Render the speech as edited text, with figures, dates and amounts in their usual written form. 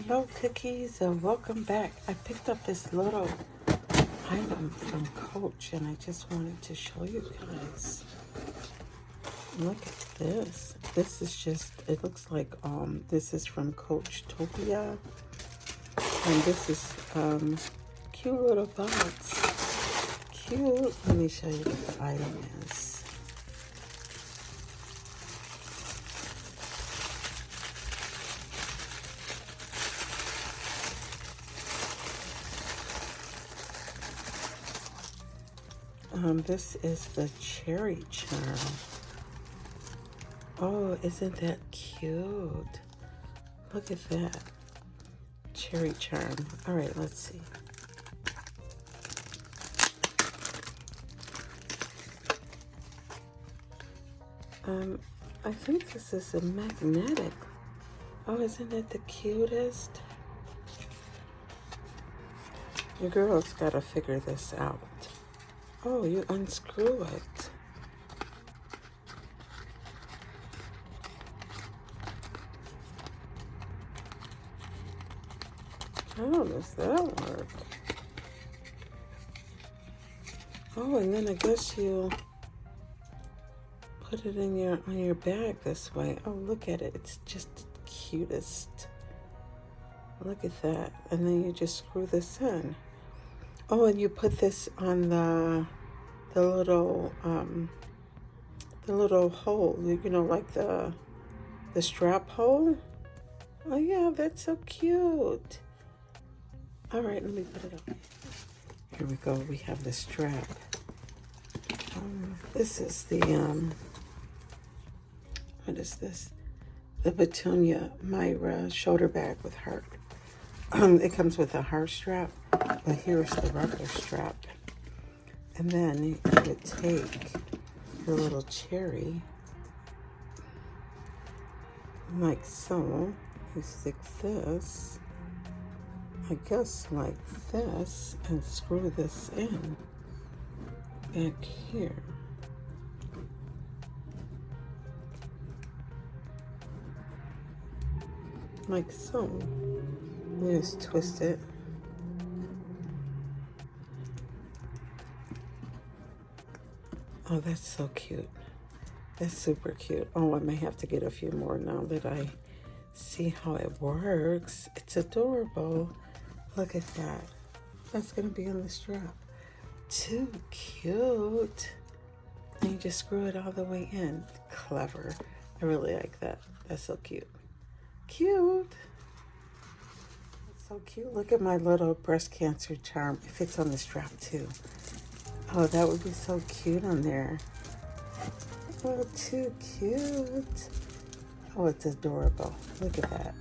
Hello cookies, welcome back. I picked up this little item from Coach and I just wanted to show you guys. Look at this. This is just, it looks like this is from COACHTOPIA. And this is cute little box. Cute. Let me show you what the item is. This is the cherry charm. Oh, isn't that cute? Look at that. Cherry charm. All right, let's see. I think this is a magnetic. Oh, isn't it the cutest? Your girl's got to figure this out. Oh, you unscrew it. How does that work? Oh, and then I guess you put it in on your bag this way. Oh, look at it. It's just the cutest. Look at that. And then you just screw this in. Oh, and you put this on the little hole, you know, like the strap hole. Oh yeah, that's so cute. All right, let me put it up. Here we go. We have the strap. This is the what is this? The Petunia Myra shoulder bag with heart. It comes with a heart strap, but here's the regular strap. And then you would take your little cherry, like so. You stick this, I guess like this, and screw this in back here. Like so. You just twist it. Oh, that's so cute. That's super cute. Oh, I may have to get a few more now that I see how it works. It's adorable. Look at that. That's going to be on the strap. Too cute. And you just screw it all the way in. Clever. I really like that. That's so cute. Cute. That's so cute. Look at my little breast cancer charm. It fits on the strap too. Oh, that would be so cute on there. Oh, too cute. Oh, it's adorable. Look at that.